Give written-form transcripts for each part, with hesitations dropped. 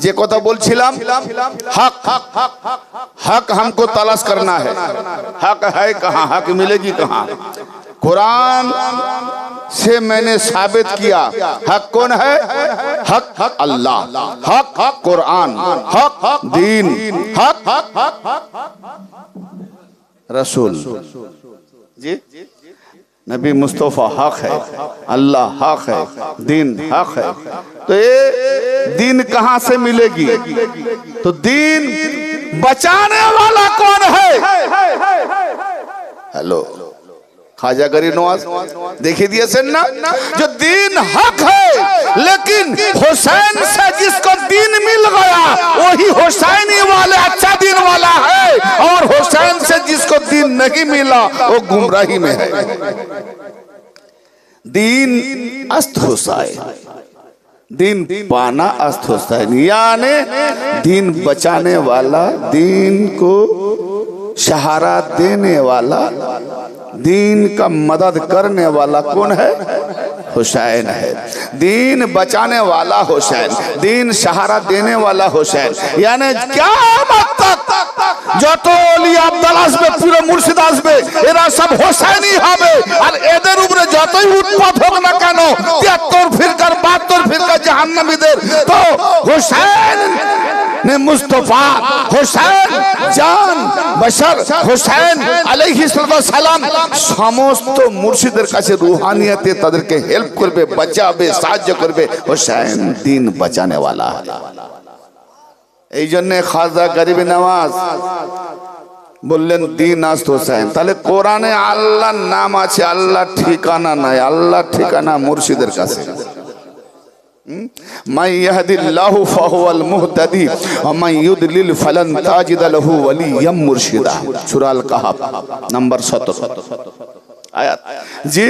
जे कथा बोलছিলাম हक हक हमको तलाश करना है। हक है कहाँ, हक मिलेगी कहाँ? कुरान से मैंने साबित किया हक कौन है? हक अल्लाह, हक कुरान, हक दीन, हक रसूल जी नबी मुस्तफा हक है, अल्लाह हक है, दीन हक है। तो ये दीन कहाँ से मिलेगी? तो दीन बचाने वाला कौन है? हेलो खाजा गरीब नवाज देखिए दिए ना, जो दीन हक है, लेकिन हुसैन से जिसको दीन मिल गया वही हुसैनी वाले अच्छा दीन वाला है, और हुसैन से जिसको दीन नहीं मिला वो गुमराही में है। दीन अस्त हुसैन, दीन पाना अस्त हुसैन, यानी दीन बचाने वाला, दीन को सहारा देने वाला, दीन का मदद करने वाला कौन है? हुसैन है। दीन बचाने वाला हुसैन, दीन सहारा देने वाला हुसैन। यानी क्या मतलब যত ওলি আব্দাল আসবে, পুরো মুর্শিদ আসবে, এরা সব হোসেনি হবে। আর এদের উপরে যতই উৎপাত হোক না কেন, 73 ফিরকার 72 ফিরকা জাহান্নামীদের, তো হোসেন ने मुस्तफा, हुसैन जान बशर, हुसैन आलैहिस सालाम समस्त मुर्शिদের কাছে রুহানিয়াতে তাদেরকে হেল্প করবে, বাঁচাবে, সাহায্য করবে। हुसैन दीन बचाने वाला है। এই জন্য খাজা গরিব নওয়াজ বললেন দিন আস্ত হোসেন। তাহলে কোরআনে আল্লাহর নাম আছে, আল্লাহর ঠিকানা নাই। আল্লাহর ঠিকানা মুর্শিদের কাছে। মান ইয়াহদিল্লাহু ফাহুয়াল মুহতাদি ওয়া মান ইউদলিল ফালান তাজিদ লাহু ওয়ালিয়াম মুরশিদা। সূরা আল কাহফ নাম্বার 17 আয়াত। জি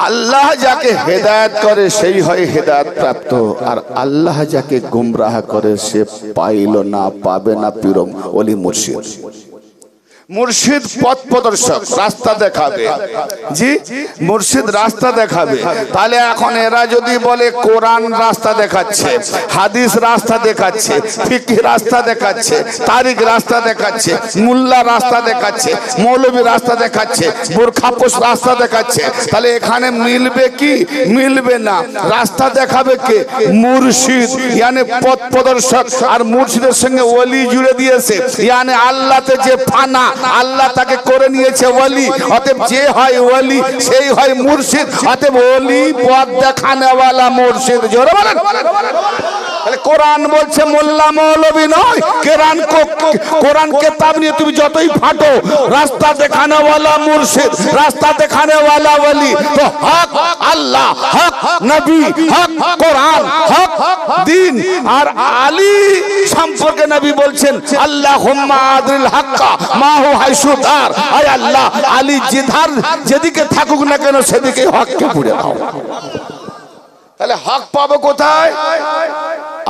আল্লাহ যাকে হেদায়েত করে সেই হয় হেদায়েত প্রাপ্ত, আর আল্লাহ যাকে গুমরাহ করে সে পাইল না, পাবে না পীরম ওলি মুর্শিদ। মুর্শিদ পথ প্রদর্শক, রাস্তা দেখাবে। জি মুর্শিদ রাস্তা দেখাবে। তাহলে এখন এরা যদি বলে কোরআন রাস্তা দেখাচ্ছে, হাদিস রাস্তা দেখাচ্ছে, ফিকহ রাস্তা দেখাচ্ছে, তারিখ রাস্তা দেখাচ্ছে, মুল্লা রাস্তা দেখাচ্ছে, মৌলবী রাস্তা দেখাচ্ছে, বোরখাপোশ রাস্তা দেখাচ্ছে, তাহলে এখানে মিলবে কি? মিলবে না। রাস্তা দেখাবে কে? মুর্শিদ, ইয়ানি পথ প্রদর্শক। আর মুর্শিদের সঙ্গে ওলি জুড়ে দিয়েছে, ইয়ানি আল্লাহতে যে ফানা, আল্লাহ তাকে করে নিয়েছে ওলি। অতএব যে হয় ওলি সেই হয় মুর্শিদ। অতএব ওলি পথ দেখানে वाला মুর্শিদ। জোরে বলেন। তাহলে কোরআন বলছে মোল্লা মৌলবী নয়। কোরআন কিতাব নিয়ে তুমি যতই ফাটো, রাস্তা দেখানে वाला মুর্শিদ, রাস্তা দেখানে वाला ওলি। তো হক আল্লাহ, হক নবী, হক কোরআন, হক দ্বীন। আর আলী সম্পর্কে নবী বলছেন আল্লাহুম্মা আদরিল হাক্কা মা হু হাইসুদার। আয় আল্লাহ, আলী জিধার যেদিকে থাকুক না কেন সেদিকে হককে পুড়ে দাও। তাহলে হক পাবো কোথায়?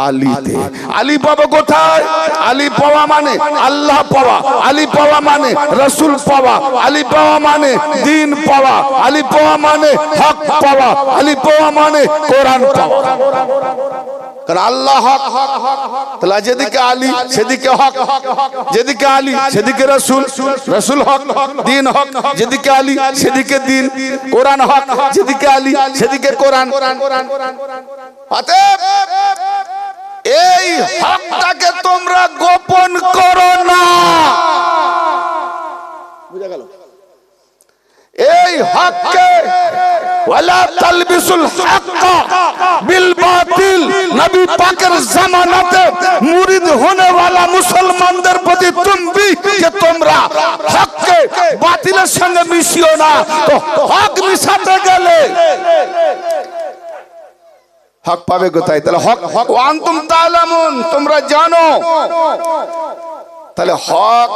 আলীতে। আলী পাবো কোথায়? আলী পাওয়া মানে আল্লাহ পাওয়া, আলী পাওয়া মানে রাসূল পাওয়া, আলী পাওয়া মানে দ্বীন পাওয়া, আলী পাওয়া মানে হক পাওয়া, আলী পাওয়া মানে কোরআন পাওয়া। কারণ আল্লাহ হক, তাহলে যেদিকে আলী সেদিকে হক, যেদিকে আলী সেদিকে রাসূল, রাসূল হক, দ্বীন হক, যেদিকে আলী সেদিকে দ্বীন, কোরআন হক, যেদিকে আলী সেদিকে কোরআন। অতএব এই হকটাকে তোমরা গোপন করো না। বুঝা গেল? এই হককে ওয়ালা তালবিসুল হক্কা বিল বাতিল। নবী পাকের জামানাতে মুরিদ होने वाला মুসলমানদের প্রতি তুমি যে তোমরা হককে বাতিলের সঙ্গে মিশিও না। তো হক মিশাতে গেলে হক পাবে কোথায়? তাহলে হক ওয়ান্তুম তাআলামুন, তোমরা জানো। তাহলে হক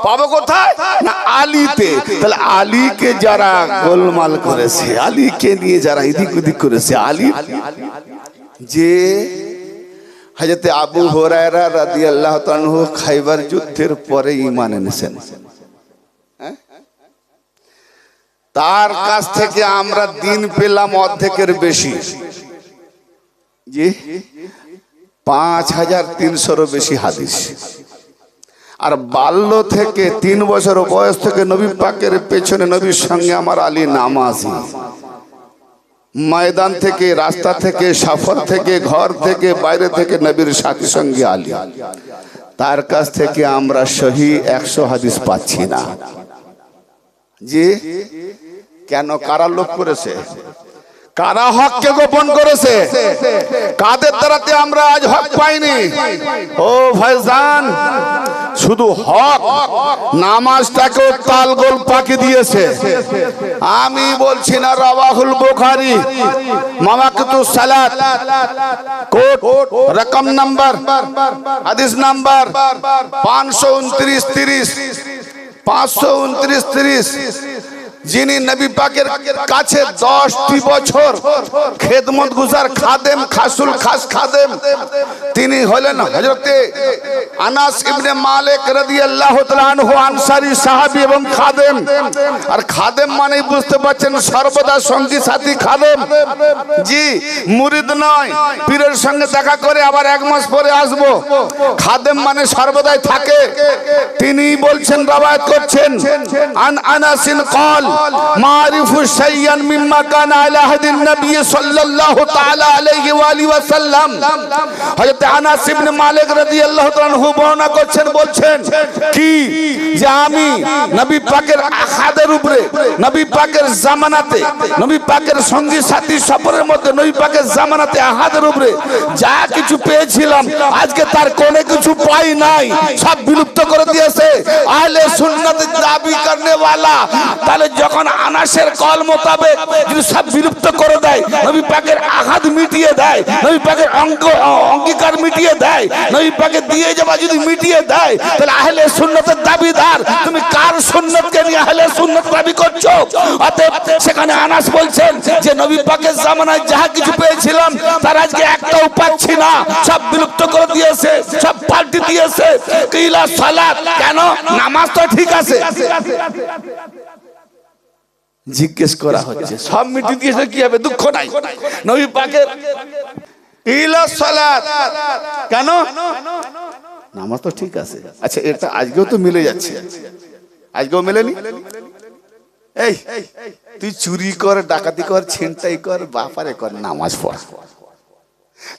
পাবো কোথায়? না আলীতে। তাহলে আলীকে যারা গোলমাল করেছে, আলীকে নিয়ে যারা এদিক ওদিক করেছে, আলী যে হযরত আবু হুরায়রা রাদিয়াল্লাহু তাআলা খাইবার যুদ্ধের পরে ঈমান এনেছেন, তার কাছ থেকে আমরা দিন পেলাম অর্ধেকের বেশি। জি 5300-এরও বেশি হাদিস। আর বাল্য থেকে 3 বছর বয়স থেকে নবী পাকের পেছনে নবীর সঙ্গে আমার আলী নামাজি। ময়দান থেকে, রাস্তা থেকে, সফর থেকে, ঘর থেকে, বাইরে থেকে নবীর সাথী সঙ্গে আলী। তার কাছ থেকে আমরা সহি 100 হাদিস পাচ্ছি না। জি কেন? কারা লোক করেছে? কারা হককে গোপন করেছে? কাদের দ্বারাতে আমরা আজ হক পাইনি? ও ভাইজান, শুধু হক নামাজটাকেও তালগোল পাকি দিয়েছে। আমি বলছি না রাওয়াহুল বুখারী মাওয়াকিতুস সালাত কোড রকম নাম্বার হাদিস নাম্বার 529-30 যিনি নবী পাকের কাছে 10টি বছর খেদমত গুজার খাদেম, খাসুল খাস খাদেম, তিনি হলেন হযরতে আনাস ইবনে মালিক রাদিয়াল্লাহু তাআলা আনহু, আনসারী সাহাবী এবং খাদেম। আর খাদেম মানে বুঝতে পারছেন সর্বদা সঙ্গী সাথী খাদেম। জি মুরিদ নয়, পীরের সঙ্গে দেখা করে আবার 1 মাস পরে আসবো। খাদেম মানে সর্বদাই থাকে। তিনি বলছেন, রওয়ায়াত করছেন, আন আনাসিন ক্বাল মারিফু শাইয়ান মিম্মা কানা আলা হাদিন নবী সাল্লাল্লাহু তাআলা আলাইহি ওয়া আলিহি ওয়াসাল্লাম। হযরত আনাস ইবনে মালিক রাদিয়াল্লাহু তাআলা আনহু বর্ণনা করছেন, বলছেন কি যে আমি নবী পাকের আহাদের উপরে, নবী পাকের জামানাতে, নবী পাকের সঙ্গী সাথী সফরের মধ্যে, নবী পাকের জামানাতে আহাদের উপরে যা কিছু পেয়েছিলাম আজকে তার কোনো কিছু পাই নাই, সব বিলুপ্ত করে দিয়েছে আহলে সুন্নাতের দাবি করনে वाला। তাহলে যখন আনাসের কল মোতাবেক যদি সব বিলুপ্ত করে দেয়, নবী পাকের আহাদ মিটিয়ে দেয়, নবী পাকের অঙ্গীকার মিটিয়ে দেয়, নবী পাকের দিয়ে যাওয়া যদি মিটিয়ে দেয়, তাহলে আহলে সুন্নাতের দাবিদার তুমি কার সুন্নতকে নিয়ে আহলে সুন্নাত দাবি করছো? অতএব সেখানে আনাস বলছেন যে নবী পাকের জামানায় যা কিছু পেয়েছিলাম তার আজকে একটাও পাচ্ছি না, সব বিলুপ্ত করে দিয়েছে, সব পাল্টে দিয়েছে। কিলা সালাত, কেন? নামাজ তো ঠিক আছে। জিজ্ঞেস করা হচ্ছে, সব মিটিয়ে দিয়েছে, কি হবে? দুঃখ নাই। নবী পাকের ইলা সালাত, কেন? নামাজ তো ঠিক আছে। আচ্ছা এটা আজকেও তো মিলে যাচ্ছে, আজকেও মেলেনি। এই তুই চুরি কর, ডাকাতি কর, ছিনতাই কর, বাপারে কর, নামাজ পড়।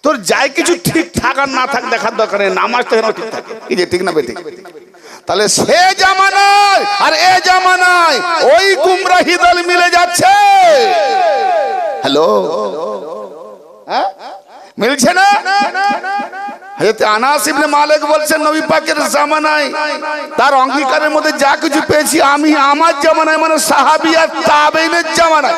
তোর যাই কিছু ঠিক থাক আর না থাক দেখার দরকার নেই, নামাজটা যেন ঠিক থাকে। কি যে ঠিক না বেঠিক? তাহলে সে জামানায় আর এ জামানায় ওই গুমরাহি দল মিলে যাচ্ছে। হ্যালো, হ্যাঁ মিলছে না? হযরত আনাস ইবনে মালিক বলছেন নবী পাকের জামানায় তার অঙ্গীকারের মধ্যে যা কিছু পেয়েছি আমি আমার জামানায় মানে সাহাবী আর তাবেঈনের জামানায়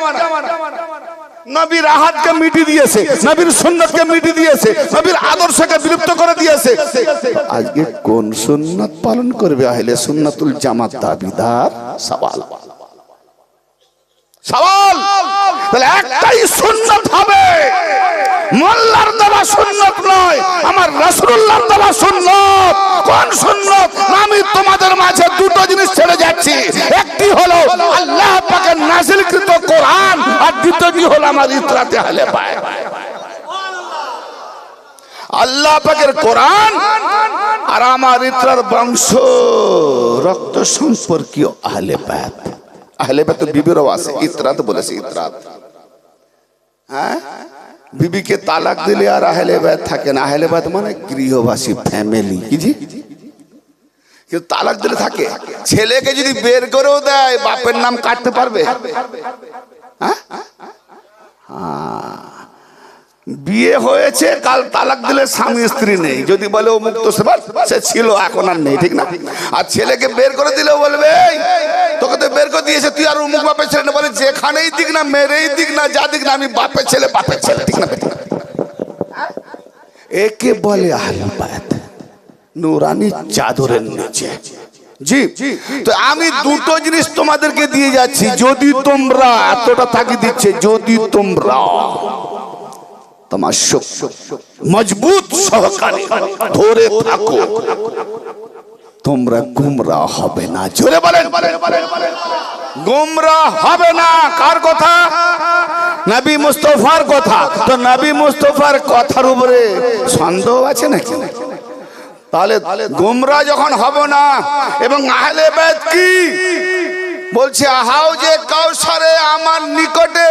নবীর আহাদকে মিটিয়ে দিয়েছে, নবীর সুন্নাতকে মিটিয়ে দিয়েছে, নবীর আদর্শকে বিলুপ্ত করে দিয়েছে। আজকে কোন সুন্নাত পালন করবে আহলে সুন্নাতুল জামাত দাবিদার? সওয়াল সওয়াল। তাহলে একটাই সুন্নাত হবে, মোল্লার দেওয়া সুন্নাত নয়, আমার রাসূলুল্লাহর দেওয়া সুন্নাত। কোন সুন্নাত? আমি তোমাদের মাঝে দুটো জিনিস ছেড়ে যাচ্ছি, একটি হলো আল্লাহ পাকের নাযিলকৃত কোরআন, আর দ্বিতীয়টি হলো আমার ইতরাতে আহলে বাইত। আল্লাহ পাকের কোরআন আর আমার ইতরার বংশ রক্ত সম্পর্কীয় আহলে বাইত। আহলে বাইত বিবিরও আছে, ইতরাত বলেছে, ইতরাত। হ্যাঁ, বিবিকে তালাক দিলে আর আহলে বাইত থাকে না। আহলে বাইত মানে গৃহবাসী, ফ্যামিলি। কি জি? কিন্তু তালাক দিলে থাকে। ছেলেকে যদি বের করেও দেয় বাপের নাম কাটতে পারবে? হ্যাঁ, বিয়ে হয়েছে, কাল তালাক দিলে স্বামী স্ত্রী নেই, যদি বলে ও মুক্ত সে ছিল, এখন আর নেই, ঠিক না? আর ছেলেকে বের করে দিলে বলবে তোকে তো বের করে দিয়েছে, তুই আর মুখ বাপের ছেলে না, বলে যেখানেই দিক না, মেরেই দিক না, যা দিক না, আমি বাপের ছেলে, বাপের ছেলে, ঠিক না? একে বলে আহলে বাইত, নূরানি চাদরের নিচে। জি, তো আমি দুটো জিনিস তোমাদেরকে দিয়ে যাচ্ছি, যদি তোমরা, এতটা থাকি দিচ্ছে, যদি তোমরা তোমার মজবুত সহকারে ধরে থাকো তোমরা গুমরাহ হবে না। জোরে বলেন, গুমরাহ হবে না। কার কথা? নবী মুস্তাফার কথা, তো নবী মুস্তাফার কথার উপরে সন্দেহ আছে নাকি? তাহলে গোমরা যখন হব না, এবং আহলে বাইত কি বলছে, হাউজে কাউসারে আমার নিকটে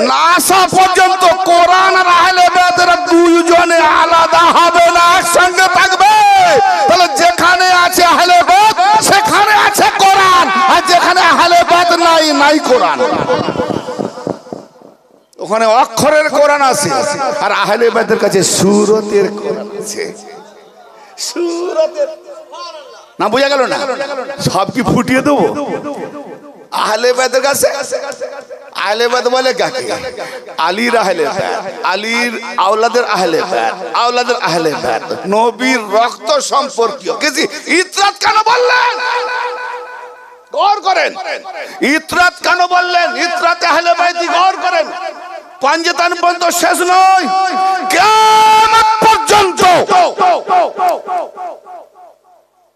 না আসা পর্যন্ত কোরআন আর আহলে বাইতের দুইজনে আলাদা হবে না, একসঙ্গে থাকবে। তাহলে যেখানে আছে আহলে বাইত সেখানে আছে কোরআন, আর যেখানে আহলে বাইত নাই, নাই কোরআন। ওখানে অক্ষরের কোরআন আছে, আর আহলে বাইতের কাছে সূরতের কোরআন আছে। সূরতের না, বোঝা গেল না? সব কি ফুটিয়ে দেবো? আহলে বাইতের কাছে আহলে বাইত বলে কাকে? আলীর আহলে বাইত, আলীর আওলাদের আহলে বাইত, আওলাদের আহলে বাইত, নবীর রক্ত সম্পর্কীয়। কিছু ইতরাত কেন বললেন? গৌর করেন, ইতরাত কেন বললেন? ইতরাত আহলে বাইত গৌর করেন। পাঞ্জেতান পর্যন্ত শেষ নয়, কিয়ামত পর্যন্ত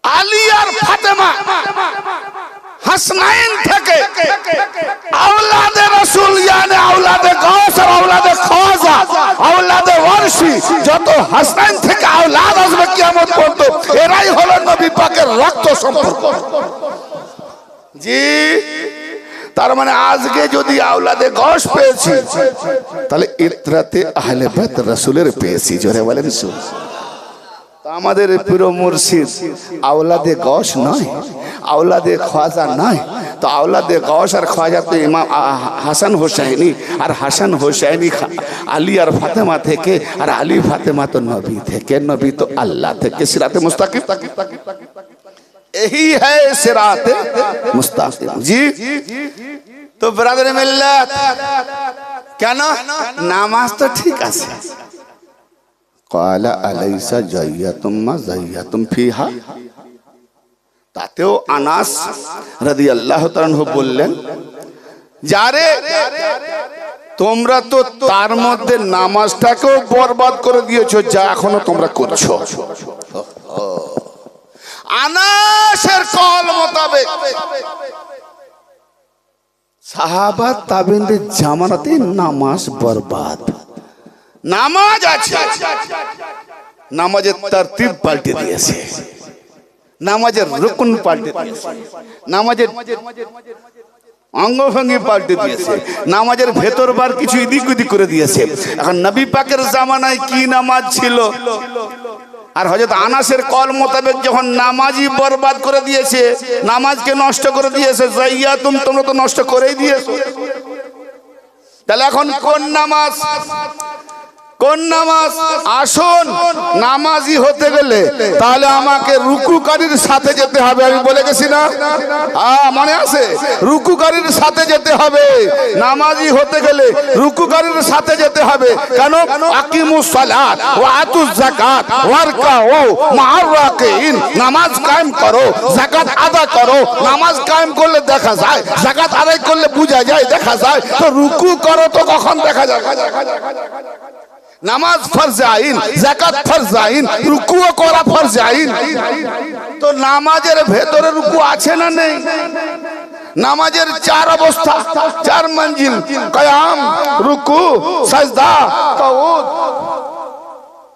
আলী আর ফাতেমা হাসনাইন থেকে আওলাদে রাসূল, ইয়ানি আওলাদে গাউস আর আওলাদে খাজা, আওলাদে ওয়ারসি, যত হাসনাইন থেকে আওলাদ আসবে কিয়ামত পর্যন্ত, এরাই হলো নবী পাকের রক্ত সম্পর্ক। জি, তার মানে আজকে যদি আওলাদে গাউস পেয়েছি, তাহলে ইতরাতে আহলে বাইত রাসূলের পেয়েছি। জোরে বলেন সুবহানাল্লাহ। আমাদের প্রিয় মুর্শিদ আওলাদে গাউস নয়, আওলাদে খাজা নয়, তো আওলাদে গাউস আর খাজা তো ইমাম হাসান হোসেনি, আর হাসান হোসেনি আলী আর ফাতেমা থেকে, আর আলী ফাতেমা তো নবী থেকে, নবী তো আল্লাহ থেকে। সিরাতে মুস্তাকিম, यही है सिराते मुस्ताकिम। जी, तो ब्रदर मिल्लत কেন? নামাজ তো ঠিক আছে। قال أليس جيّتم ما زيّتم فيها, তাতেও আনাস রাদিয়াল্লাহু তাআলা আনহু বললেন, যারে তোমরা তো তার মধ্যে নামাজটাকেও বরবাদ করে দিয়েছো, যা এখনো তোমরা করছো। আনাসের কল মোতাবেক সাহাবা তাবেঈনদের জামানাতে নামাজ বরবাদ। নামাজ আছে, নামাজের তারতিব পাল্টে দিয়েছে, নামাজের রুকুন পাল্টে দিয়েছে, নামাজের অঙ্গভঙ্গি পাল্টে দিয়েছে, নামাজের ভেতর বার কিছু এদিক ওদিক করে দিয়েছে। এখন নবী পাকের জামানায় কি নামাজ ছিল, আর হযরত আনাসের কল মোতাবেক যখন নামাজই বরবাদ করে দিয়েছে, নামাজকে নষ্ট করে দিয়েছে, যাইয়াতুম, তোমরা তো নষ্ট করেই দিয়েছো। তাহলে এখন কোন নামাজ? কোন নামাজ? আসুন, নামাজি হতে গেলে তাহলে আমাকে রুকুকারীর সাথে যেতে হবে। আমি বলে গেছি না? মনে আছে? রুকুকারীর সাথে যেতে হবে। নামাজি হতে গেলে রুকুকারীর সাথে যেতে হবে। কেন? আকিমুস সালাত ওয়া আতুজ যাকাত ওয়ারকাউ মা'আর রাকিন, নামাজ কায়েম করো, যাকাত আদা করো। নামাজ কায়েম করলে দেখা যায়, যাকাত আদায় করলে বোঝা যায়, দেখা যায়। তো রুকু করো তো কখন দেখা যায়? নামাজ ফরজ আইন, যাকাত ফরজ আইন, রুকুও করা ফরজ আইন। তো নামাজের ভেতরে রুকু আছে না নেই? নামাজের চার অবস্থা, চার মঞ্জিল, কিয়াম, রুকু, সাজদা, কুউদ।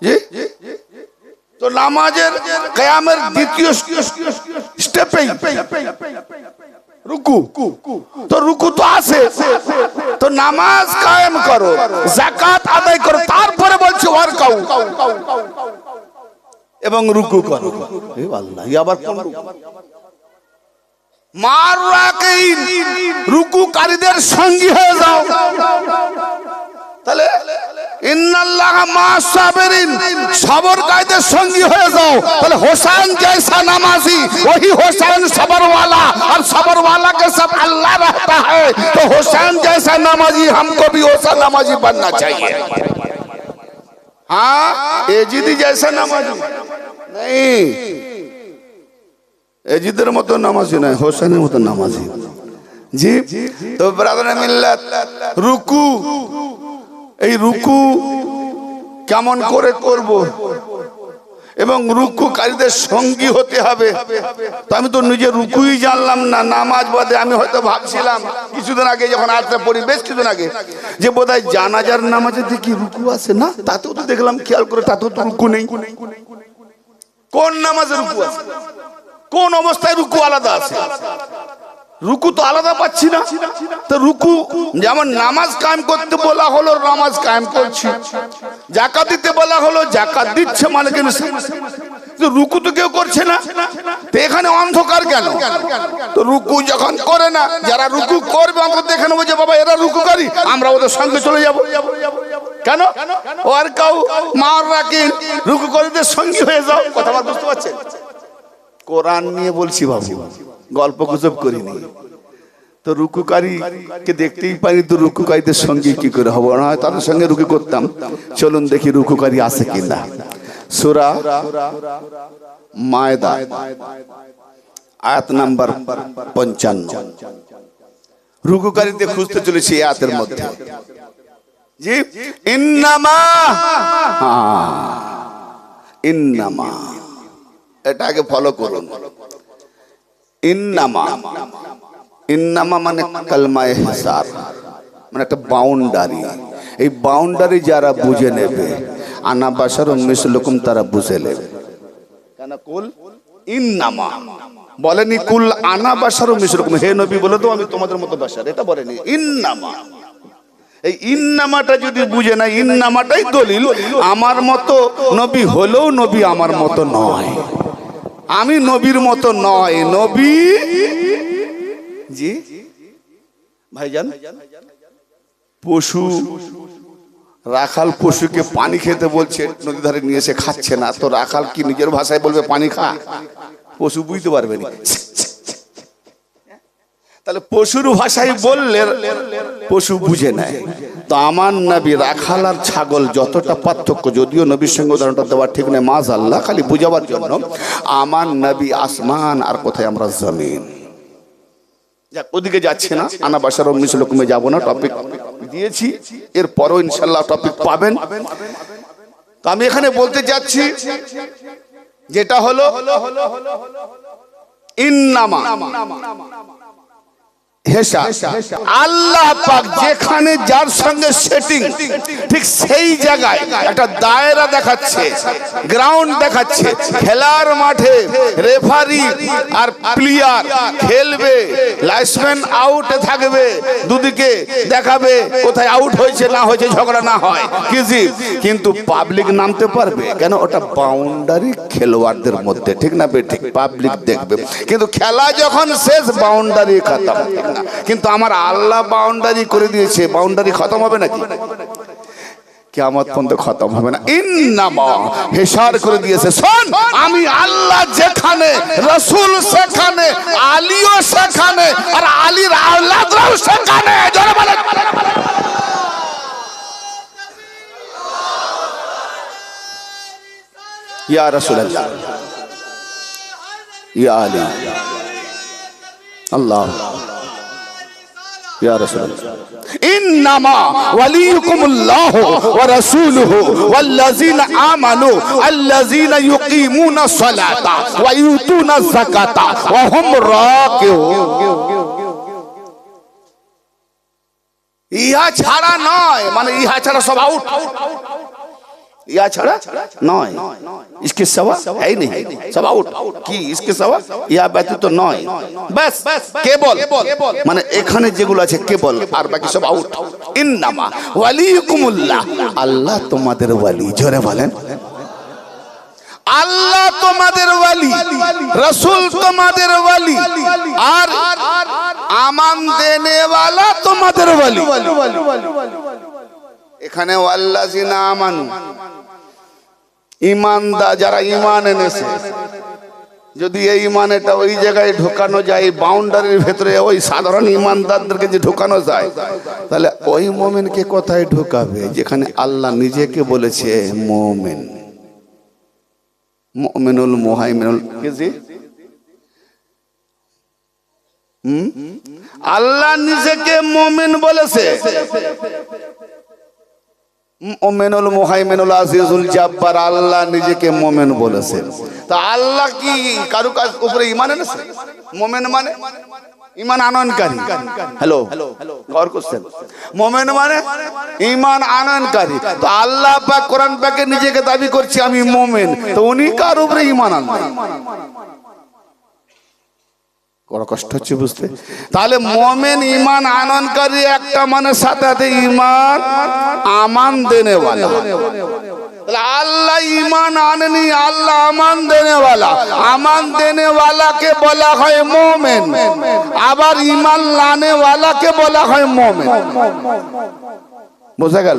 জি, তো নামাজের কিয়ামের দ্বিতীয় স্টেপেই রুকু। তো রুকু তো আছে, তো নামাজ কায়েম করো, যাকাত আদায় করো, তারপরে বলছে ওয়ারকাউ, এবং রুকু করো। এ আল্লাহ, আবার কোন রুকু? মা'আর রাকিন, রুকুকারীদের সঙ্গী হয়ে যাও। তাহলে ইন্নাল্লাহা মা'আস সাবিরিন, সবরকারীদের সঙ্গী হয়ে যাও। তাহলে হোসেন जैसा নামাজি वही হোসেন सबर वाला, और सबर वाला के सब अल्लाह रहता है। तो হোসেন जैसा नमाजी हमको भी वैसा नमाजी बनना चाहिए। हाँ, एजिदी जैसा नमाजी नहीं, एजिদের মতো নামাজি নয়, হোসেনের মতো নামাজি। জি, তো ব্রাদার মিল্লাত, রুকু, এই রুকু কেমন করে করব? এবং রুকুকারীদের সঙ্গী হতে হবে। তো আমি তো নিজে রুকুই জানলাম না, নামাজ বাদে আমি হয়তো ভাবছিলাম কিছুদিন আগে যখন আয়াতটা পড়ি, বেশ কিছুদিন আগে, যে বোধহয় জানাজার নামাজে দেখি রুকু আছে না, তাতেও তো দেখলাম খেয়াল করে তাতেও তো রুকু নেই। কোন নামাজে রুকু আছে? কোন অবস্থায় রুকু আলাদা আছে? রুকু তো আলাদা পাচ্ছি না। তো রুকু যেমন নামাজ কায়েম করতে বলা হলো, নামাজ কায়েম করছি, যাকাত দিতে বলা হলো, যাকাত দিচ্ছে, মানে কেন রুকু তো কেউ করছে না, তো এখানে অন্ধকার কেন? তো রুকু যখন করে না, যারা রুকু করবে অন্তত দেখে নেবো যে বাবা এরা রুকুকারী, আমরা ওদের সঙ্গে চলে যাব। কেন ও আর কাউ মার রাখেন রুকুকারীদের সঙ্গী হয়ে যাও? কথা বুঝতে পারছেন? কোরআন নিয়ে বলছি বাবু, গল্প গুজব করিনি। তো রুকুকারীকে দেখতেই পারি, তো রুকুকারীদের সঙ্গে কি করে হবো না, তাদের সঙ্গে রুকু করতাম। চলুন দেখি রুকুকারী আছে কিনা। সূরা মায়দা আয়াত নাম্বার 55, রুকুকারীতে খুঁজতে চলেছি আয়াতের মধ্যে। জি, ইন্নামা, ইন্নামা, এটা আগে ফলো করুন। ইন্নামা, ইন্নামা মানে কালমায়ে হিসার, মানে একটা বাউন্ডারি। এই বাউন্ডারি যারা বুঝে নেবে, আনা বাশারুম মিসলুকুম, তারা বুঝে নেবে। কেন কুল ইন্নামা বলেনি কুল আনা বাশারুম মিসলুকুম, হে নবী বলে তো আমি তোমাদের মতো বাশার, এটা বলেনি। ইন্নামা, এই ইন্নামাটা যদি বুঝে না, ইন্নামাটাই দলিল আমার মতো নবী হলেও নবী আমার মতো নয়, আমি নবীর মতো নয়। নবী জি ভাইজান, পশু রাখাল পশুকে পানি খেতে বলছে, নদী ধারে নিয়ে এসে খাচ্ছে না, তো রাখাল কি নিজের ভাষায় বলবে পানি খা? পশু বুঝতে পারবে না। তাহলে পশুর ভাষায় বললে পশু বুঝে নেয়। তো আমার নবী রাখাল আর ছাগল যতটা পার্থক্য, যদিও নবীর সঙ্গে উদাহরণটা দেওয়া ঠিক নয়, মাশাআল্লাহ, খালি বুঝাবার জন্য, আমার নবী আসমান আর কোথায় আমরা জমিন। যাক, ওদিকে যাচ্ছে না, আনা বাশারুম মিসলুকুমে যাব না, টপিক দিয়েছি, এরপরও ইনশাআল্লাহ টপিক পাবেন। তো আমি এখানে বলতে যাচ্ছি যেটা হলো ইন্নামা হেসা, আল্লাহ পাক যেখানে যার সঙ্গে সেটিং, ঠিক সেই জায়গায় একটা দায়রা দেখাচ্ছে, গ্রাউন্ড দেখাচ্ছে, খেলার মাঠে রেফারি আর প্লেয়ার খেলবে, লাইসম্যান আউটে থাকবে, দুদিকে দেখাবে কোথায় আউট হয়েছে না হয়েছে, ঝগড়া না হয় কিছু, কিন্তু পাবলিক নামতে পারবে কেন? ওটা বাউন্ডারি খেলোয়াড়দের মধ্যে, ঠিক না ঠিক? পাবলিক দেখবে, কিন্তু খেলা যখন শেষ বাউন্ডারি খতম। কিন্তু আমার আল্লাহ বাউন্ডারি করে দিয়েছে, বাউন্ডারি খতম হবে নাকি? কিয়ামত পর্যন্ত খতম হবে না। ইন্নামা হেসার করে দিয়েছে। শোন, আমি আল্লাহ যেখানে, রাসূল সেখানে, আলীও সেখানে, আর আলীর আওলাদরাও সেখানে। জোরে বলেন ইয়া রাসূলুল্লাহ, ইয়া আলী, আল্লাহ ইয়া রাসূলুল্লাহ। ইন্নামা ওয়ালিয়ুকুমুল্লাহু ওয়া রাসূলুহু ওয়াল্লাযীনা আমানু আল্লাযীনা ইউকিমুনাস সালাতা ওয়া ইউতুনাজ যাকাতা ওয়া হুম রাকিউন। ইহা ছাড়া নয়, মানে ইহা ছাড়া সব আউট, ইয়া ছাড়া নয়, इसके सिवा है ही नहीं, सब आउट কি इसके सिवा ইয়া ব্যতীত নয়, বাস কেবল, মানে এখানে যেগুলো আছে কেবল, আর বাকি সব আউট। ইন্নামা ওয়ালিয়ুকুমুল্লাহ, আল্লাহ তোমাদের ওয়ালি। জোরে বলেন আল্লাহ তোমাদের ওয়ালি, রাসূল তোমাদের ওয়ালি, আর আমান দেনে ওয়ালা তোমাদের ওয়ালি। এখানে ওয়াল্লাযিনা আমানু, ইমানদার যারা ইমান এনেছে, যদি এই ইমানটা ওই জায়গায় ঢোকানো যায়, বাউন্ডারির ভেতরে ওই সাধারণ ইমানদারদেরকে যে ঢোকানো যায়, তাহলে ওই মুমিনকে কোথায় ঢোকাবে? যেখানে আল্লাহ নিজেকে বলেছে মুমিন, মুমিনুল মুহাইমিনুল, আল্লাহ নিজেকে মুমিন বলেছে। মুমিনুল মুহাইমিনুল আজিজুল জাব্বার, আল্লাহ নিজেকে মুমিন বলেছেন। তা আল্লাহ কি কারো কাজ উপরে ঈমান এনেছে? মুমিন মানে ঈমান আনয়নকারী। হ্যালো, গৌর করছেন? মুমিন মানে ঈমান আনয়নকারী। তো আল্লাহ পাক কোরআন পাকে নিজেকে দাবি করছে আমি মুমিন, তো উনি কার উপরে ঈমান আনলেন? বড় কষ্ট হচ্ছে বুঝতে। তাহলে মুমিন ঈমান আনয়নকারী একটা মানে সাথে সাথে ঈমান আমান দেনেওয়ালা। তাহলে আল্লাহ ঈমান আনেনি, আল্লাহ আমান দেনেওয়ালা। আমান দেনেওয়ালাকে বলা হয় মুমিন, আবার ঈমান লানেওয়ালাকে বলা হয় মুমিন। বোঝা গেল?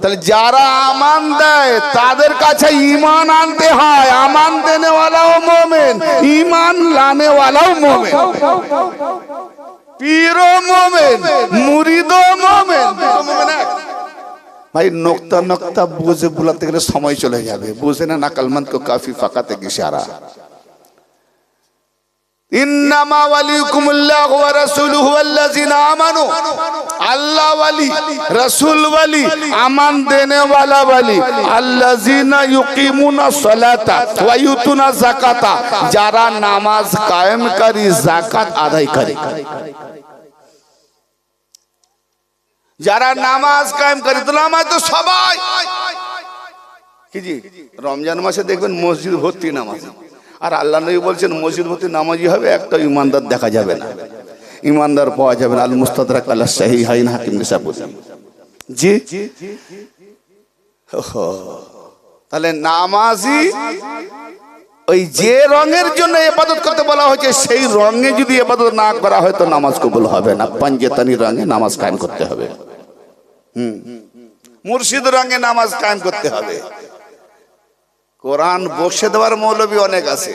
তাহলে যারা আমান দেয় তাদের কাছে ঈমান আনতে হয়। আমান দেনেওয়ালাও মুমিন, ঈমান লানেওয়ালাও মুমিন, পীরও মুমিন, মুরিদও মুমিন। ভাই নোক্তা নোক্তা বুঝে বুলাতে গেলে সময় চলে যাবে, বুঝে না নাকালমন্দ কো কাফি ফাকাতে ইশারা। ইন্নামা ওয়ালিকুমুল্লাহু ওয়া রাসূলুহু ওয়াল্লাযিনা আমানু, আল্লাহ ওয়ালি, রাসূল ওয়ালি, আমান দেনে ওয়ালা ওয়ালি, আল্লাযিনা ইউকিমুনাস সালাতা ওয়া ইউতুনা যাকাতা, যারা নামাজ কায়েমকারী, যাকাত আদায়কারী। যারা নামাজ কায়েমকারী, তো নামাজ তো সবাই কি জি, রমজান মাসে দেখবেন মসজিদ ভর্তি নামাজি। আর আল্লাহ নবী বলছেন মসজিদ ভর্তি নামাজি হবে, একটা ইমানদার দেখা যাবে না, ইমানদার পাওয়া যাবে না। আল মুস্তাদরাক আলা সাহিহাইন, হাকিম নিসাবুদ্দি। জি, তাহলে নামাজি ওই যে রঙের জন্য ইবাদত করতে বলা হয়েছে সেই রঙে যদি ইবাদত না করা হয় তো নামাজ কবুল হবে না। পাঞ্জেতানি রঙে নামাজ কায়েম করতে হবে, মুর্শিদ রঙে নামাজ কায়েম করতে হবে। কোরআন বসে দেওয়ার মৌলবী অনেক আছে,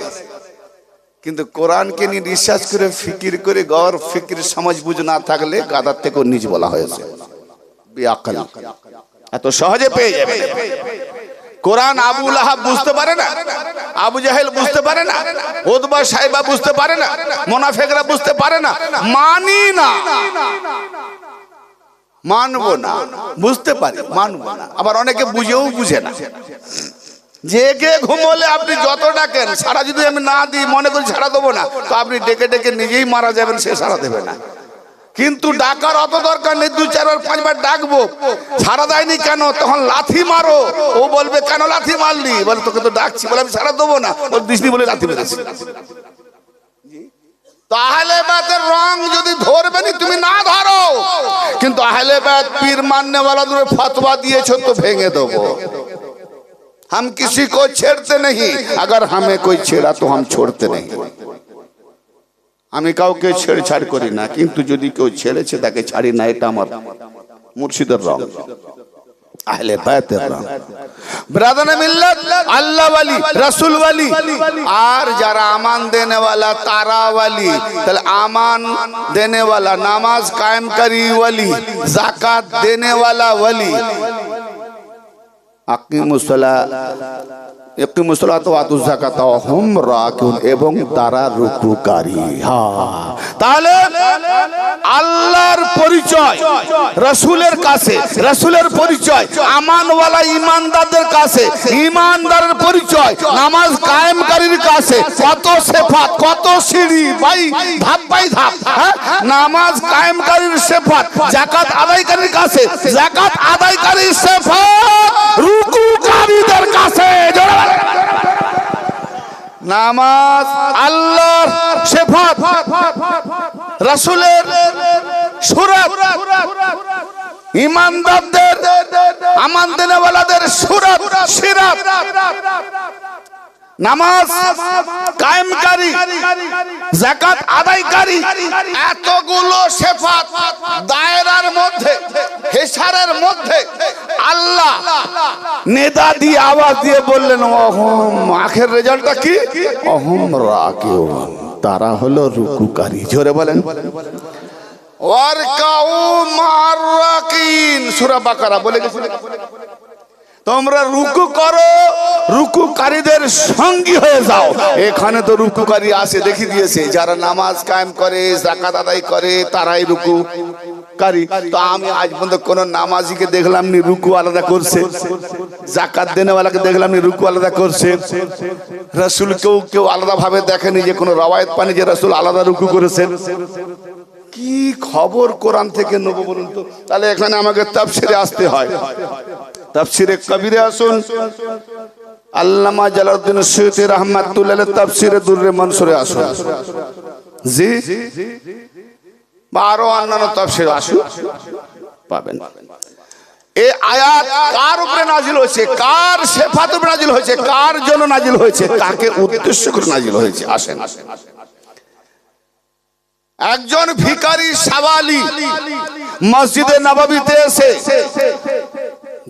কিন্তু কোরআনকে নিয়ে রিসার্চ করে ফিকির করে গড় ফিকির সমাজ বুঝ না থাকলে গাদার থেকেও নিজ বলা হয়েছে। বিআকল, এত সহজে পেয়ে যাবে কোরআন। আবু লাহাব বুঝতে পারে না, আবু জাহেল বুঝতে পারে না, উতবা সাইবা বুঝতে পারে না, মুনাফিকরা বুঝতে পারে না, মানি না, মানবো না, বুঝতে পারি মানবো না। আবার অনেকে বুঝেও বুঝে না। জেগে ঘুমোলে আপনি যত ডাকেন, সারা যদি আমি না দিই, মনে করি সারা দেবো না, তো আপনি ডেকে ডেকে নিজেই মারা যাবেন, সে সারা দেবে না। কিন্তু ডাকার অত দরকার নেই, 2, 4 বার 5 বার ডাকবো, সারা দেয়নি কেন, তখন লাথি মারো। ও বলবে কেন লাথি মারলি? বলে তোকে তো ডাকছি, বলে আমি সারা দেবো না, ওর দৃষ্টি বলে লাথি মেরেছি। তো আহলে বায়তের রং যদি ধরবে নি, তুমি না ধরো, কিন্তু আহলে বায়ত পীর মাননে ওয়ালাদের ফতোয়া দিয়েছো তো ভেঙে দেবো। हम किसी को छेड़ते नहीं, अगर हमें कोई छेड़ा तो हम छोड़ते नहीं। আমি কাউকে ছেড়ছাড় করি না, কিন্তু যদি কেউ ছেড়েছে তাকে ছাড়ি না। এটা আমার মুর্শিদের রং, আহলে বায়তের রং। ব্রাদারে মিল্লাত, আল্লাহ ওয়ালি, রাসূল ওয়ালি, আর যারা আমান দেনে ওয়ালা তারা ওয়ালি। তাহলে আমান দেনে ওয়ালা, নামাজ কায়েমকারী ওয়ালি, যাকাত দেনে ওয়ালা ওয়ালি। এবং তারা রুকুকারী। তাহলে আল্লাহর পরিচয় রাসূলের কাছে, রাসূলের পরিচয় আমানওয়ালা ইমানদারদের কাছে, ইমানদারের পরিচয় নামাজ কায়েমকারীর কাছে। কত সিফাত, কত সিঁড়ি ভাই, ধাপ বাই ধাপ। নামাজ কায়েমকারীর সিফাত, যাকাত আদায়কারীর কাছে, যাকাত আদায়কারীর সিফাত রুকুকারীদের কাছে। নামাজ আল্লাহর সিফাত, রাসূলের সুরাত, ইমানদারদের, আমান দেনেওয়ালাদের সুরাত, সিরাত। নামাজ কায়েমকারী, যাকাত আদায়কারী, এতগুলো সিফাত দায়রার মধ্যে, হেসারের মধ্যে আল্লাহ নেদা দিয়ে আওয়াজ দিয়ে বললেন অহম, আখের রেজাল্টটা কি? অহম রাকিউন, তারা হলো রুকুকারী। জোরে বলেন ওয়ারকাউ মা'আর রাকিন, সূরা বাকারা বলে গেছে। তোমরা রুকু করো, রুকুকারীদের সঙ্গী হয়ে যাও। এখানে তো রুকুকারী আসে, দেখিয়ে দিয়েছে যারা নামাজ কায়েম করে, যাকাত আদায় করে, তারাই রুকুকারী। তো আমি আজ পর্যন্ত কোন নামাজিকে দেখলাম নি রুকু আলাদা করছে, যাকাত দেনেওয়ালাকে দেখলাম নি রুকু আলাদা করছে। রাসূল কেউ আলাদা ভাবে দেখেনি, যে কোনো রওয়ায়াত পানি যে রাসূল আলাদা রুকু করেছেন। কি খবর কোরআন থেকে নেব বলুন তো? তাহলে এখানে আমাকে তাফসিরে আসতে হয়। তাফসিরে কবিরে আসুন, আল্লামা জালালউদ্দিন সুয়ুতী রাহমাতুল্লাহ আলাইহি তাফসিরে দুররে মনসুরে আসুন, জি, বা আরো অন্যান্য তাফসির আসুন, পাবেন। এই আয়াত কার উপরে নাজিল হয়েছে, কার সিফাতের উপরে নাজিল হয়েছে, কার জন্য নাজিল হয়েছে, কাকে উদ্দেশ্য করে নাজিল হয়েছে? আসেন। একজন ভিখারি সাওয়ালি মসজিদে নববীতে এসে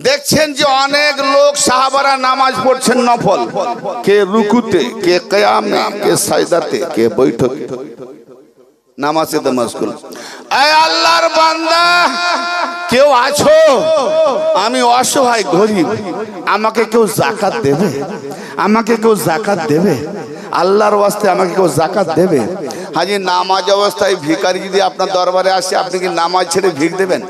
দেখছেন যে অনেক লোক সাহাবারা নামাজ পড়ছেন নফল, কে রুকুতে, কে কিয়ামে, কে সাজদাতে, কে বৈঠকে, নামাজে মশগুল। এ আল্লাহর বান্দা, কেউ আছো? আমি অসহায় গরিব, আমাকে কেউ যাকাত দেবে? আমাকে কেউ যাকাত দেবে? আল্লাহর ওয়াস্তে আমাকে কেউ যাকাত দেবে? হাজি, নামাজ অবস্থায় ভিখারি যদি আপনার দরবারে আসে, আপনি কি নামাজ ছেড়ে ভিখ দেবেন?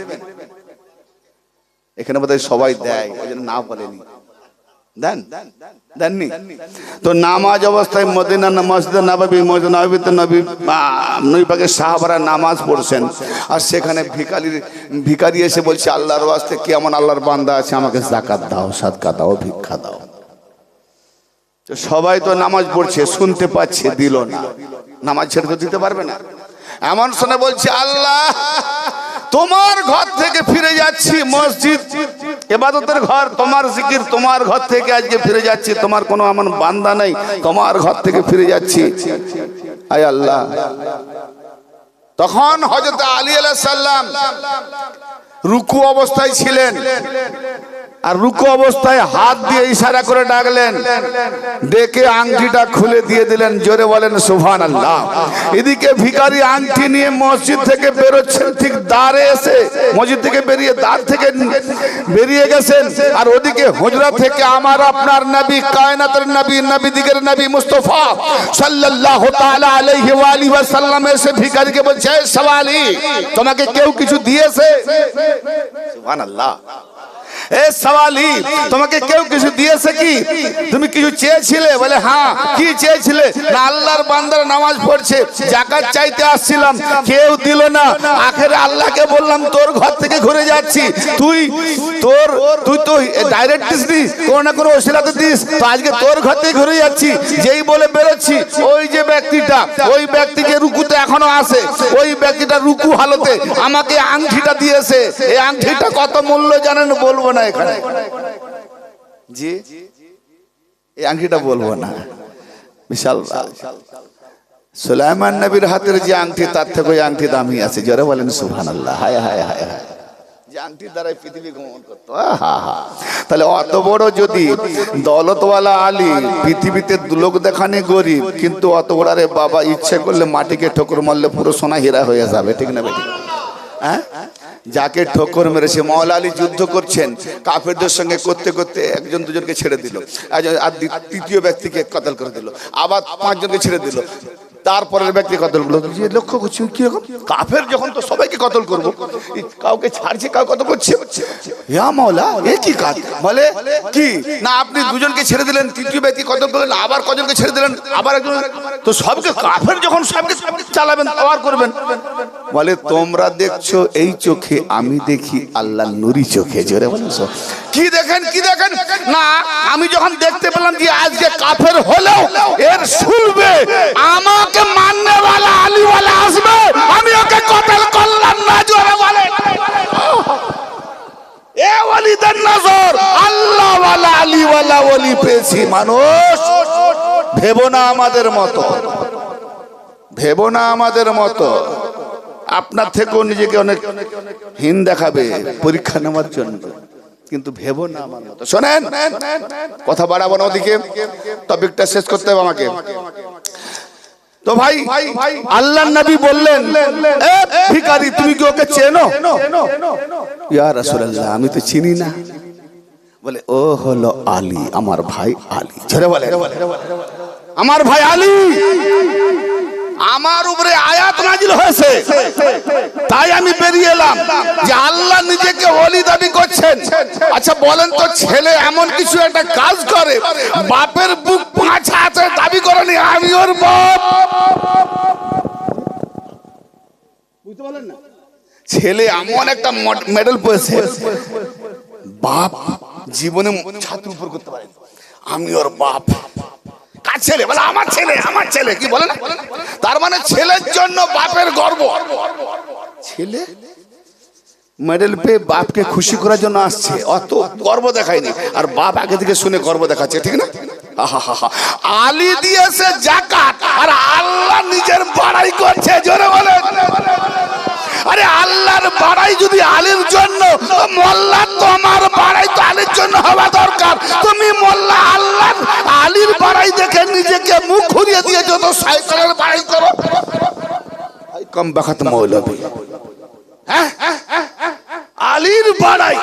এখানে বোধহয় সবাই দেয়, ওই জন্য না বলেনি, দেননি। তো নামাজ অবস্থায় মদিনা মসজিদে নববী, মসজিদে নববীতে নবী পাকের সাহাবারা নামাজ পড়ছেন, আর সেখানে ভিখারি এসে বলছে আল্লাহর ওয়াস্তে কি এমন আল্লাহর বান্দা আছে, আমাকে যাকাত দাও, সাদকা দাও, ভিক্ষা দাও। তো সবাই তো নামাজ পড়ছে, শুনতে পাচ্ছে, দিল না। নামাজ ছেড়ে তো দিতে পারবে না। এমন শুনে বলছে আল্লাহ, তোমার ঘর থেকে ফিরে যাচ্ছি, মসজিদ ইবাদতের ঘর, তোমার জিকির, তোমার ঘর থেকে আজকে ফিরে যাচ্ছি, তোমার কোনো এমন বান্দা নেই, তোমার ঘর থেকে ফিরে যাচ্ছি, আয় আল্লাহ। তখন হযরত আলী আলাইহিস সালাম রুকু অবস্থায় ছিলেন, আর রুকু অবস্থায় হাত দিয়ে ইশারা করে ডাকলেন, ডেকে আংটিটা খুলে দিয়ে দিলেন। জোরে বলেন সুবহানাল্লাহ। এদিকে ভিখারি আংটি নিয়ে মসজিদ থেকে বেরোচ্ছেন, ঠিক দ্বারে এসে মসজিদ থেকে বেরিয়ে দ্বার থেকে বেরিয়ে গেছেন, আর ওদিকে হুজরা থেকে আমার আপনার নবী, কায়নাতের নবী, নবীদিগের নবী মুস্তাফা সাল্লাল্লাহু তাআলা আলাইহি ওয়া আলিহি ওয়াসাল্লাম এসে ভিখারিকে বলছে, হে সাওয়ালি, তোমাকে কেউ কিছু দিয়েছে? সুবহানাল্লাহ। এ সাওয়ালি, তোমাকে কেউ কিছু দিয়েছে কি? তুমি কিছু চেয়েছিলে? বলে হ্যাঁ। কি চেয়েছিলে? না, আল্লাহর বান্দারা নামাজ পড়ছে, যাকাত চাইতে আসছিলাম, কেউ দিল না। আখেরে আল্লাহকে বললাম তোর ঘর থেকে ঘুরে যাচ্ছি, তুই তো ডাইরেক্ট দিস, কোনো না কোনো ওসিলাতে দিস, তো আজকে তোর ঘর থেকে ঘুরে যাচ্ছি। যেই বলে বেরোচ্ছি, ওই যে ব্যক্তিটা, ওই ব্যক্তিকে রুকুতে এখনো আসে, ওই ব্যক্তিটা রুকু হালতে আমাকে আংটিটা দিয়েছে। এই আংটিটা কত মূল্য জানেন? বলবো না এখানে, জি, এই আংটিটা বলবো না। বিশাল সুলাইমান নবীর হাতের যে আংটি, তার থেকে ওই আংটি দামি আছে। জোরে বলেন সুবহানাল্লাহ। হায় হায় হায় হায়, যে আংটির দ্বারাই পৃথিবী ভ্রমণ করতো। তাহলে অত বড় যদি দৌলতওয়ালা আলী, পৃথিবীতে লোক দেখানে গরিব, কিন্তু অত বড়, রে বাবা, ইচ্ছে করলে মাটিকে ঠোকর মারলে পুরো সোনা হীরা হয়ে যাবে, ঠিক না বেটি? হ্যাঁ, যাকে ঠোকর মেরেছে, মাওলা আলী যুদ্ধ করছেন কাফেরদের সঙ্গে, করতে করতে একজন দুজনকে ছেড়ে দিল, আর তৃতীয় ব্যক্তিকে কতল করে দিল, আবার পাঁচজনকে ছেড়ে দিল, তারপরের ব্যক্তি কতল করলো। লক্ষ্য করছি কিরকম, কাফের যখন তো সবাইকে কতল করবো, কাউকে ছাড়ছে, কাউ কত করছে। ইয়া মাওলা, এ কি কাজ? বলে কি না, আপনি দুজনকে ছেড়ে দিলেন, তৃতীয় ব্যক্তি কতল করলেন, আবার কজনকে ছেড়ে দিলেন, আবার একজন, তো সবকে কাফের যখন সবকে চালাবেন, আবার করবেন। বলে তোমরা দেখছো এই চোখে, আমি দেখি আল্লাহ নুরি চোখে। জোরে বলেছো, কি দেখেন? কি দেখেন? না, আমি যখন দেখতে পেলাম যে আজকে কাফের হলেও এর শুনবে, আমাকে মাননে वाला আলী वाला আসবে, আমি ওকে কতল করলাম না। জোরে বলে, এ ওয়ালিদের নজর আল্লাহ वाला আলী वाला ওলি পেয়েছি। মানুষ ভেবো না আমাদের মতো, ভেবো না আমাদের মতো। আপনার থেকেও নিজেকে অনেক হীন দেখাবে পরীক্ষা নেওয়ার জন্য, কিন্তু ভেবো না আমার মতো। শোনেন, কথা বাড়াবো না, ওদিকে টপিকটা শেষ করতে হবে আমাকে। তো ভাই, আল্লাহর নবী বললেন, এ ভিখারি, তুমি কি ওকে চেনো? ইয়া রাসূলুল্লাহ, আমি তো চিনি না। বলে ও হলো আলী, আমার ভাই আলী। ছেড়ে বলে আমার ভাই আলী। আমার উপরে আয়াত নাজিল হয়েছে, তাই আমি বেরিয়ে এলাম যে আল্লাহ নিজেকে ওলি দাবি করছেন। আচ্ছা বলেন তো, ছেলে এমন কিছু একটা কাজ করে বাপের বুক পাঁচা আছে দাবি করেনি আমি ওর বাপ, বুঝতে পারলেন না? ছেলে এমন একটা মেডেল পেয়েছে, বাপ জীবনে ছাতির উপর করতে পারে আমি ওর বাপ। কার ছেলে? বলে আমার ছেলে, আমার ছেলে। কি বলে না? তার মানে ছেলের জন্য বাপের গর্ব। ছেলে মেডেল পেয়ে বাপকে খুশি করার জন্য আসছে, অত গর্ব দেখায়নি। আর বাপ আগে থেকে শুনে গর্ব দেখাচ্ছে, ঠিক না? আলী দিয়েছে যাকাত আর আল্লাহ নিজের বাড়াই করছে। জোরে বলে আরে আল্লাহর বাড়াই যদি আলীর জন্য, মোল্লা তোমার বাড়াই তো আলীর জন্য হওয়া দরকার। তুমি মোল্লা আল্লাহ আলীর বাড়াই দেখে নিজেকে মুখ ঘুরিয়ে দিয়েছো, তো সাইকেলের বাড়াই করো। কম বাখাত মৌলবী। আলীর বাড়াই,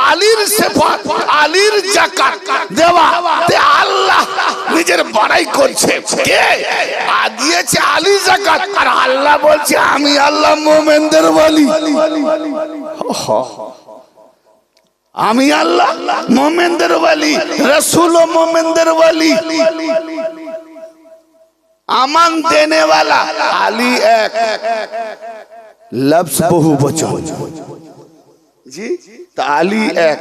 আলীর সেফাত, আলীর যাকাত দেওয়া, তে আল্লাহ নিজের বাড়াই করছে। কে দিয়েছে? আলী যাকাত। আর আল্লাহ বলছে আমি আল্লাহ মোমেনদের ওয়ালি, আমি আল্লাহ মোমেনদের ওয়ালি, রাসূল ও মোমেনদের ওয়ালি। আমান দেনে ওয়ালা আলী এক, লফজ বহু বচন। জি, তা আলী এক।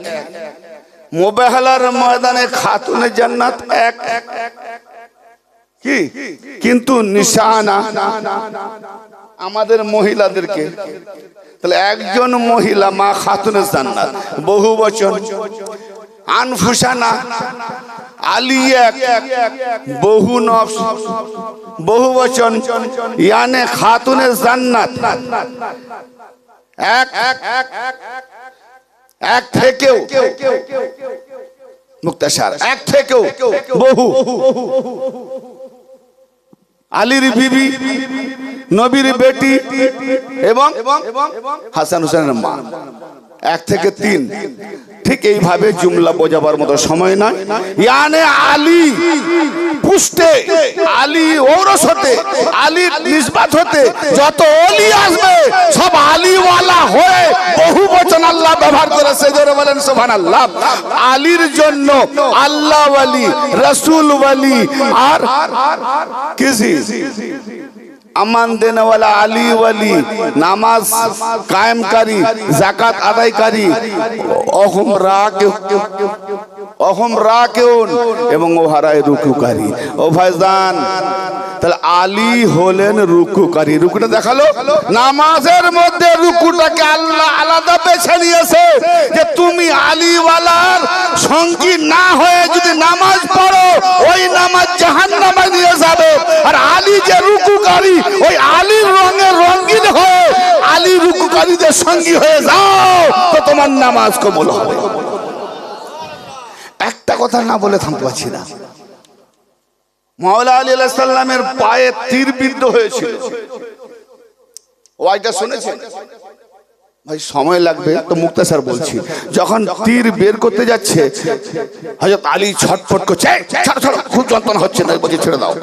মুবাহলার ময়দানে খাতুনে জান্নাত এক, কি কিন্তু নিশানা আমাদের মহিলাদেরকে। তাহলে একজন মহিলা মা খাতুনে জান্নাত, বহু বচন। আনফুসানা আলী এক, বহু নফস, বহু বচন। ইয়ানে খাতুনে জান্নাত এক, এক থেকেও মুক্তাসার, এক থেকেও বহু। আলীর বিবি, নবীর বেটি এবং হাসান হুসেনের মা, এক থেকে তিন। ঠিক এইভাবে জুমলা বোঝাবার মতো সময় নাই। ইয়ানে আলী পুষ্টে, আলী ঔরস হতে, আলীর নিসবাত হতে যত ওলি আসবে সব আলীওয়ালা হয়ে বহু বচন আল্লাহ ব্যবহার করেছে। জোরে বলেন সুবহানাল্লাহ। আলীর জন্য আল্লাহ ওয়ালি, রাসূল ওয়ালি আর কিসি আমান দেনে ওয়ালা আলী ওয়ালি, নামাজ কায়েমকারী, যাকাত আদায়কারী, অহম রাকিউন এবং ওহারায় রুকুকারী। ও ভাইজান, তাহলে আলী হলেন রুকুকারী। রুকুটা দেখালো, নামাজের মধ্যে রুকুটাকে আল্লাহ আলাদা বেছে নিয়েছে যে তুমি আলীওয়ালার সঙ্গী না হয়ে যদি নামাজ পড়ো ওই নামাজ জাহান্নামে নিয়ে যাবে। আর আলী যে রুকুকারী, ওই আলীর রঙে রঙিন হয়ে আলী রুকুকারীদের সঙ্গী হয়ে যাও, তো তোমার নামাজ কবুল হবে। একটা কথা না বলে থামতে পারছি না। মাওলা আলী আলাইহিস সালামের পায়ে তীর বিদ্ধ হয়েছিল, ওইটা শুনেছেন? ভাই সময় লাগবে তো মুক্তাসার বলছি। যখন তীর বের করতে যাচ্ছে হযরত আলী ছটফট করছে, ছাড়ো ছাড়ো, খুব যন্ত্রণা হচ্ছে না, বলছে ছেড়ে দাও।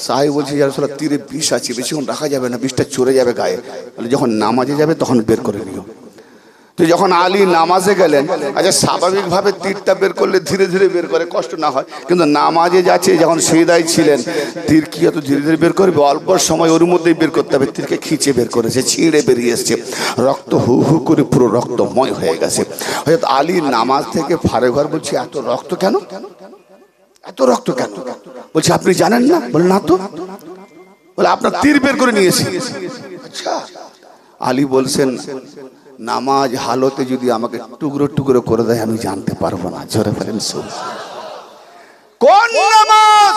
সাহেব বলছে ইয়া রাসূলুল্লাহ, তীরে বিষ আছে, বেশিক্ষণ রাখা যাবে না, বিষটা চড়ে যাবে গায়ে। যখন নামাজে যাবে তখন বের করে নিও। তো যখন আলী নামাজে গেলেন, আচ্ছা স্বাভাবিকভাবে তীরটা বের করলে ধীরে ধীরে বের করে, কষ্ট না হয়, কিন্তু নামাজে যাচ্ছে যখন সিজদায় ছিলেন, তীর কি এত ধীরে ধীরে বের করবে? অল্প সময় ওর মধ্যেই বের করতে হবে। তীরকে খিঁচে বের করেছে, ছিঁড়ে বেরিয়ে এসছে, রক্ত হু হু করে পুরো রক্তময় হয়ে গেছে। হয়তো আলী নামাজ থেকে ফারেক হওয়ার বলছি এত রক্ত কেন, এত রক্ত কেন? বলছে আপনি জানেন না? বলে না তো। বলে আপনার তীর বের করে নিয়েছি। আচ্ছা, আলী বলছেন নামাজ হালতে যদি আমাকে টুকরো টুকরো করে দেয় আমি জানতে পারবো না। জোরে বলেন কোন নামাজ?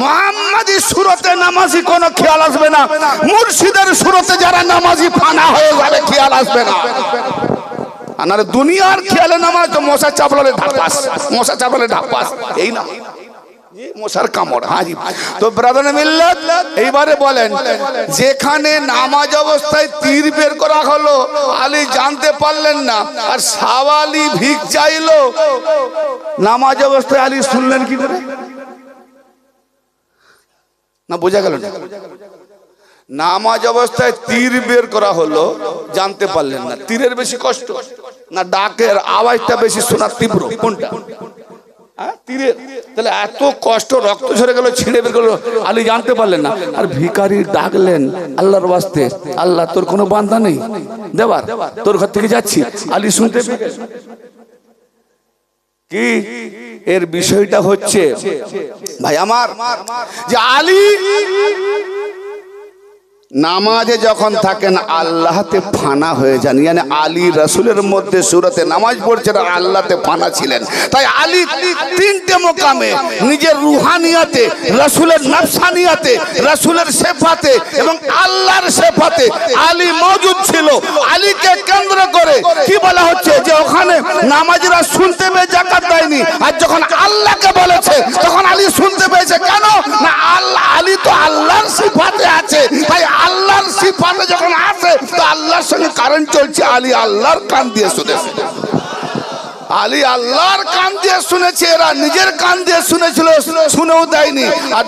মুহাম্মাদি সুরতে নামাজি কোনো খেয়াল আসবে না, মুর্শিদের সুরতে যারা নামাজি ফানা হয়ে যাবে খেয়াল আসবে না। আর দুনিয়ার খেয়ালে নামাজ তো মশা চাপলালে ঢাপাস, মশা চাপলালে ঢাপাস, এই না। মশার কামড়। হাজি তো ব্রাদার মিল্লাত, এইবারে বলেন যেখানে নামাজ অবস্থায় তীর বের করা হলো আলী জানতে পারলেন না, আর সাওয়ালি ভিক চাইলো, নামাজ অবস্থায় আলী শুনলেন কি করে? না বোঝা গেল না? নামাজ অবস্থায় তীর বের করা হলো, জানতে পারলেন না। তীরের বেশি কষ্ট না ডাকের আওয়াজটা বেশি শোনার তীব্র? কোনটা? তীরের। তাহলে এত কষ্ট, রক্ত ঝরে গেল, ছিঁড়ে বের করলো, আলী জানতে পারলেন না। আর ভিখারি ডাকলেন আল্লাহর ওয়াস্তে, আল্লাহ তোর কোনো বান্দা নেই দেবার, তোর ঘর থেকে যাচ্ছি। আলী শুনতে কি? এর বিষয়টা হচ্ছে ভাই আমার যে আলী নামাজে যখন থাকেন আল্লাহতে ফানা হয়ে যান, মানে আলী রাসূলের মধ্যে সূরাতে নামাজ পড়ছেন আর আল্লাহতে ফানা ছিলেন। তাই আলী তিনটে মোকামে নিজের রুহানিয়াতে, রাসূলের নফসানিয়াতে, রাসূলের সিফাতে এবং আল্লাহর সিফাতে আলী মওজুদ ছিল। আলীকে কেন্দ্র করে কি বলা হচ্ছে যে ওখানে নামাজিরা শুনতে পেয়ে যাকাত দেয়নি, আর যখন আল্লাহকে বলেছে তখন আলী শুনতে পেয়েছে। কেন না? আল্লাহ, আলী তো আল্লাহর সিফাতে আছে। তাই আল্লাহর সিফাতে যখন আছে তো আল্লাহর সঙ্গে কারণ চলছে, আলী আল্লাহর কান দিয়ে শুনেছে। আলী আল্লাহর কান দিয়ে শুনেছে, এরা নিজের কান দিয়ে শুনেছিল, শুনেও দেয়নি। আর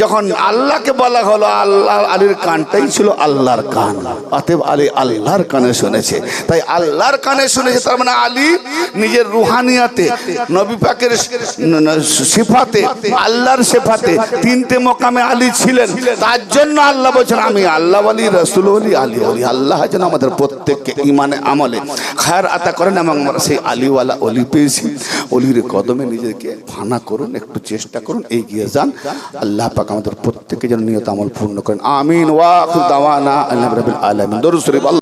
যখন আল্লাহকে বলা হলো, আল্লাহ, আলীর কানটাই ছিল আল্লাহর কান, অতএব আলী আল্লাহর কানে শুনেছে। তাই আল্লাহর কানে শুনেছে, তার মানে আলী নিজের রুহানিয়াতে, নবী পাকের সিফাতে, আল্লাহর সিফাতে তিনটে মোকামে আলী ছিলেন। তার জন্য আল্লাহ বলছেন আমি আল্লাহ ওয়ালি, রাসূল ওয়ালি, আলী ওয়ালি। আল্লাহ যেন আমাদের প্রত্যেককে ঈমানে আমলে খায়ের আতা করেন এবং আমরা সেই আলীওয়ালা অলি পেয়েছি। অলির কদমে নিজেকে ফানা করুন, একটু চেষ্টা করুন, এগিয়ে যান। আল্লাহ পাক আমাদের প্রত্যেককে যেন নিয়ত আমল পূর্ণ করেন। আমিন। ওয়া আখিরু দাওয়ানা আলহামদুলিল্লাহি রাব্বিল আলামিন। দরুদ শরীফ। আল্লাহ